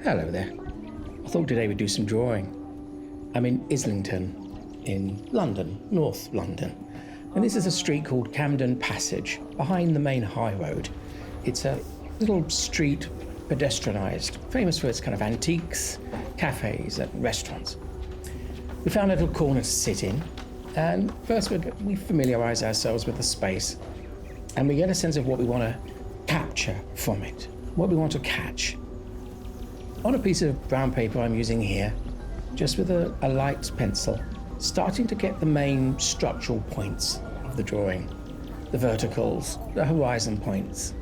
Hello there. I thought today we'd do some drawing. I'm in Islington, in London, North London. And this is a street called Camden Passage, behind the main high road. It's a little street, pedestrianised, famous for its kind of antiques, cafes and restaurants. We found a little corner to sit in, and first we familiarise ourselves with the space, and we get a sense of what we want to capture from it, what we want to catch. On a piece of brown paper I'm using here, just with a light pencil, starting to get the main structural points of the drawing, the verticals, the horizon points.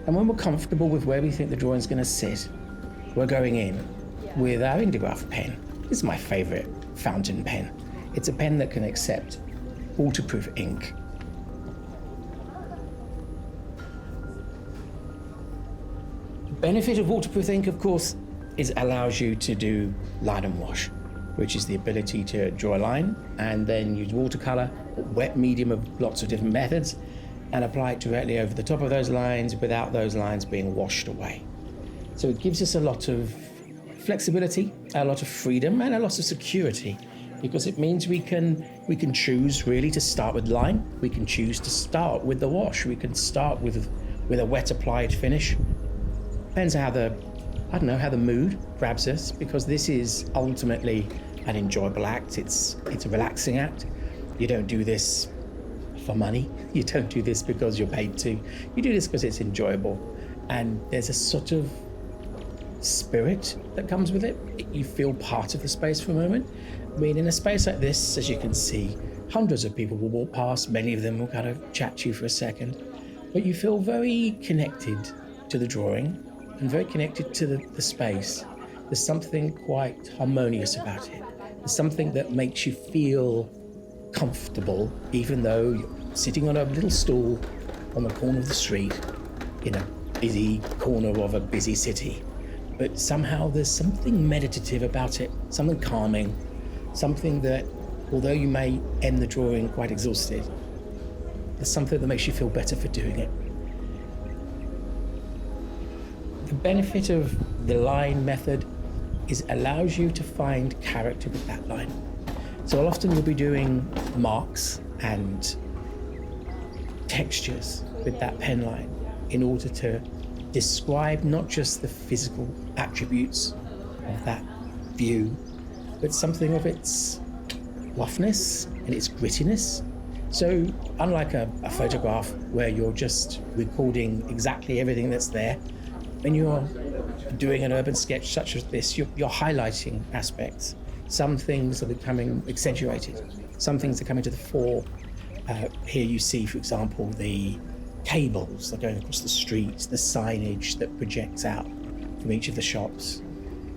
And when we're comfortable with where we think the drawing's going to sit, we're going in with our Indigraph pen. This is my favourite fountain pen. It's a pen that can accept waterproof ink. The benefit of waterproof ink, of course, is it allows you to do line and wash, which is the ability to draw a line and then use watercolour, wet medium of lots of different methods, and apply it directly over the top of those lines without those lines being washed away. So it gives us a lot of flexibility, a lot of freedom, and a lot of security, because it means we can choose really to start with line, we can choose to start with the wash, we can start with a wet applied finish. Depends how the mood grabs us, because this is ultimately an enjoyable act. It's a relaxing act. You don't do this for money. You don't do this because you're paid to. You do this because it's enjoyable. And there's a sort of spirit that comes with it. You feel part of the space for a moment. I mean, in a space like this, as you can see, hundreds of people will walk past. Many of them will kind of chat to you for a second. But you feel very connected to the drawing and very connected to the space. There's something quite harmonious about it. There's something that makes you feel comfortable, even though you're sitting on a little stool on the corner of the street in a busy corner of a busy city. But somehow there's something meditative about it, something calming, something that, although you may end the drawing quite exhausted, there's something that makes you feel better for doing it. The benefit of the line method is it allows you to find character with that line. So often you'll be doing marks and textures with that pen line in order to describe not just the physical attributes of that view, but something of its roughness and its grittiness. So unlike a photograph where you're just recording exactly everything that's there, when you're doing an urban sketch such as this, you're highlighting aspects. Some things are becoming accentuated. Some things are coming to the fore. Here you see, for example, the cables that are going across the streets, the signage that projects out from each of the shops,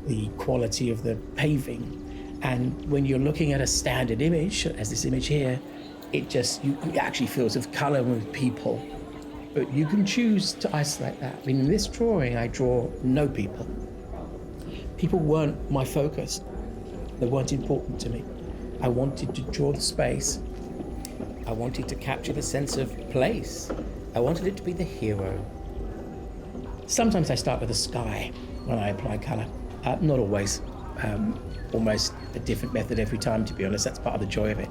the quality of the paving. And when you're looking at a standard image, as this image here, it actually feels of colour with people. But you can choose to isolate that. I mean, in this drawing, I draw no people. People weren't my focus. They weren't important to me. I wanted to draw the space. I wanted to capture the sense of place. I wanted it to be the hero. Sometimes I start with the sky when I apply colour. Not always. Almost a different method every time, to be honest. That's part of the joy of it.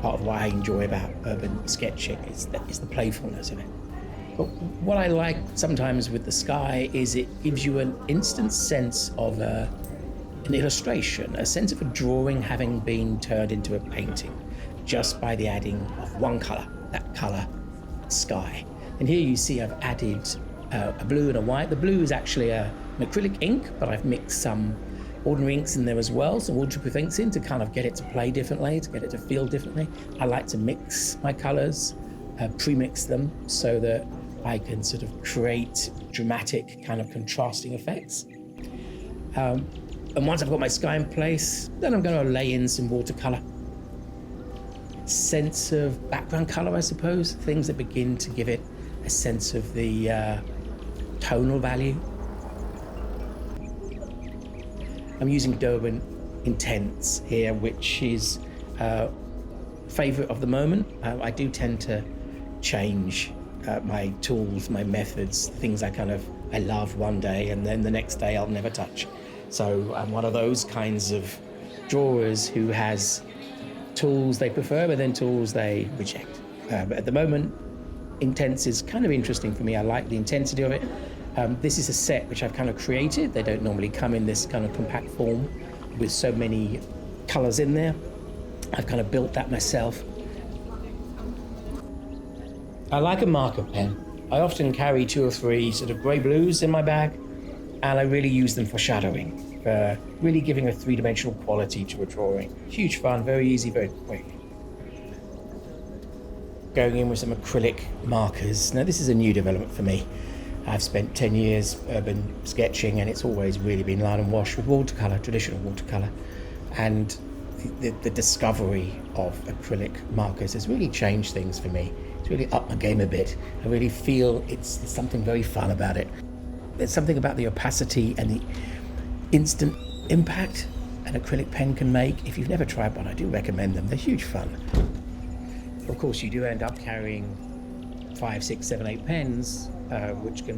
Part of what I enjoy about urban sketching is the playfulness of it. But what I like sometimes with the sky is it gives you an instant sense of an illustration, a sense of a drawing having been turned into a painting just by the adding of one colour, that colour, sky. And here you see I've added a blue and a white. The blue is actually an acrylic ink, but I've mixed some ordinary inks in there as well, some waterproof inks in to kind of get it to play differently, to get it to feel differently. I like to mix my colours, pre-mix them so that I can sort of create dramatic kind of contrasting effects. And once I've got my sky in place, then I'm going to lay in some watercolour. Sense of background colour, I suppose, things that begin to give it a sense of the tonal value. I'm using Derwent Inktense here, which is favourite of the moment. I do tend to change my tools, my methods, things I love one day and then the next day I'll never touch. So I'm one of those kinds of drawers who has tools they prefer, but then tools they reject. But at the moment, Inktense is kind of interesting for me. I like the intensity of it. This is a set which I've kind of created. They don't normally come in this kind of compact form with so many colours in there. I've kind of built that myself. I like a marker pen. I often carry 2 or 3 sort of grey blues in my bag, and I really use them for shadowing, for really giving a 3-dimensional quality to a drawing. Huge fun, very easy, very quick. Going in with some acrylic markers. Now this is a new development for me. I've spent 10 years urban sketching, and it's always really been line and wash with watercolour, traditional watercolour. And the discovery of acrylic markers has really changed things for me. It's really upped my game a bit. I really feel there's something very fun about it. There's something about the opacity and the instant impact an acrylic pen can make. If you've never tried one, I do recommend them. They're huge fun. Of course, you do end up carrying 5, 6, 7, 8 pens, which can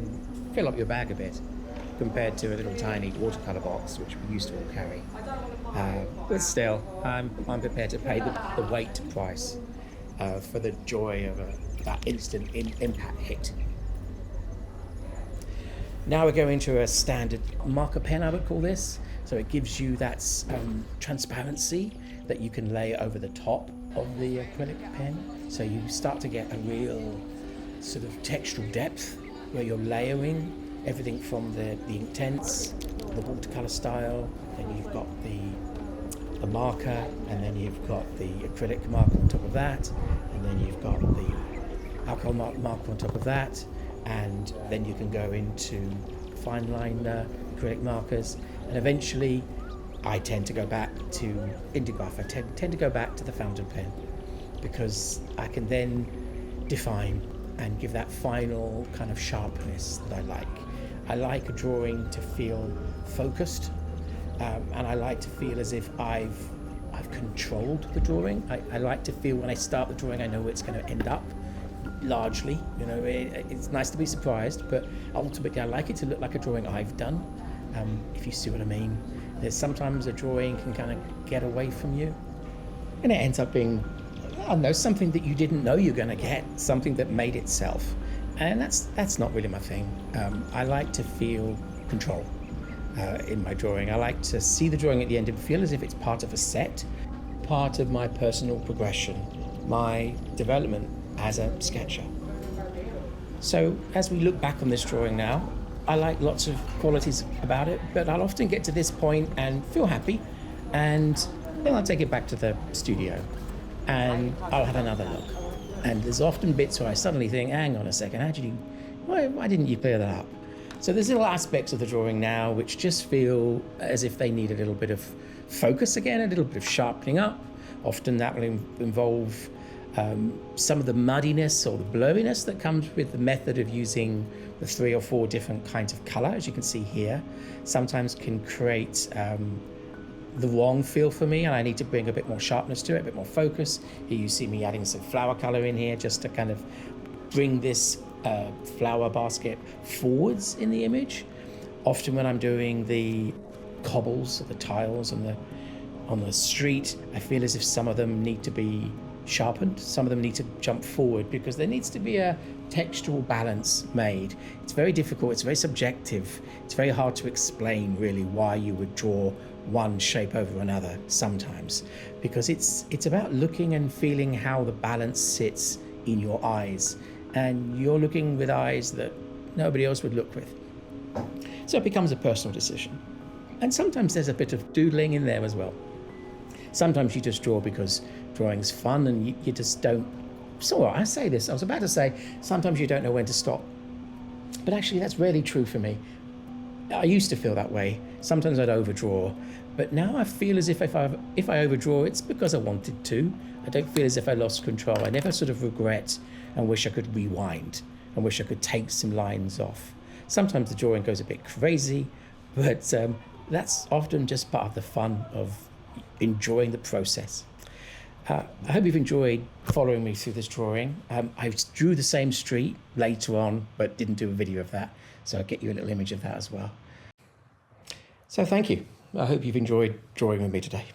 fill up your bag a bit, compared to a little tiny watercolour box, which we used to all carry. But still, I'm prepared to pay the weight price for the joy of that instant impact hit. Now we're going to a standard marker pen, I would call this. So it gives you that transparency that you can lay over the top of the acrylic pen. So you start to get a real sort of textural depth where you're layering everything from the Inktense, the watercolor style, then you've got the marker, and then you've got the acrylic marker on top of that, and then you've got the alcohol marker on top of that, and then you can go into fine line acrylic markers, and eventually I tend to go back to Indigraph. I tend to go back to the fountain pen, because I can then define and give that final kind of sharpness that I like. I like a drawing to feel focused, and I like to feel as if I've controlled the drawing. I like to feel when I start the drawing, I know where it's going to end up, largely. You know, it's nice to be surprised, but ultimately I like it to look like a drawing I've done, if you see what I mean. There's sometimes a drawing can kind of get away from you, and it ends up being, I don't know, something that you didn't know you're going to get, something that made itself. And that's not really my thing. I like to feel control in my drawing. I like to see the drawing at the end and feel as if it's part of a set, part of my personal progression, my development as a sketcher. So as we look back on this drawing now, I like lots of qualities about it, but I'll often get to this point and feel happy, and then I'll take it back to the studio and I'll have another look. And there's often bits where I suddenly think, hang on a second, why didn't you clear that up? So there's little aspects of the drawing now which just feel as if they need a little bit of focus again, a little bit of sharpening up. Often that will involve some of the muddiness or the blurriness that comes with the method of using the 3 or 4 different kinds of colour, as you can see here. Sometimes can create the wrong feel for me, and I need to bring a bit more sharpness to it, a bit more focus. Here you see me adding some flower colour in here just to kind of bring this flower basket forwards in the image. Often when I'm doing the cobbles or the tiles on the street, I feel as if some of them need to be sharpened, some of them need to jump forward, because there needs to be a textural balance made. It's very difficult, it's very subjective, it's very hard to explain really why you would draw one shape over another sometimes, because it's about looking and feeling how the balance sits in your eyes, and you're looking with eyes that nobody else would look with. So it becomes a personal decision. And sometimes there's a bit of doodling in there as well. Sometimes you just draw because drawing's fun and you just don't. So I say this, I was about to say, sometimes you don't know when to stop. But actually that's really true for me. I used to feel that way. Sometimes I'd overdraw, but now I feel as if I overdraw, it's because I wanted to. I don't feel as if I lost control. I never sort of regret and wish I could rewind and wish I could take some lines off. Sometimes the drawing goes a bit crazy, but that's often just part of the fun of enjoying the process. I hope you've enjoyed following me through this drawing. I drew the same street later on, but didn't do a video of that, so I'll get you a little image of that as well. So thank you. I hope you've enjoyed drawing with me today.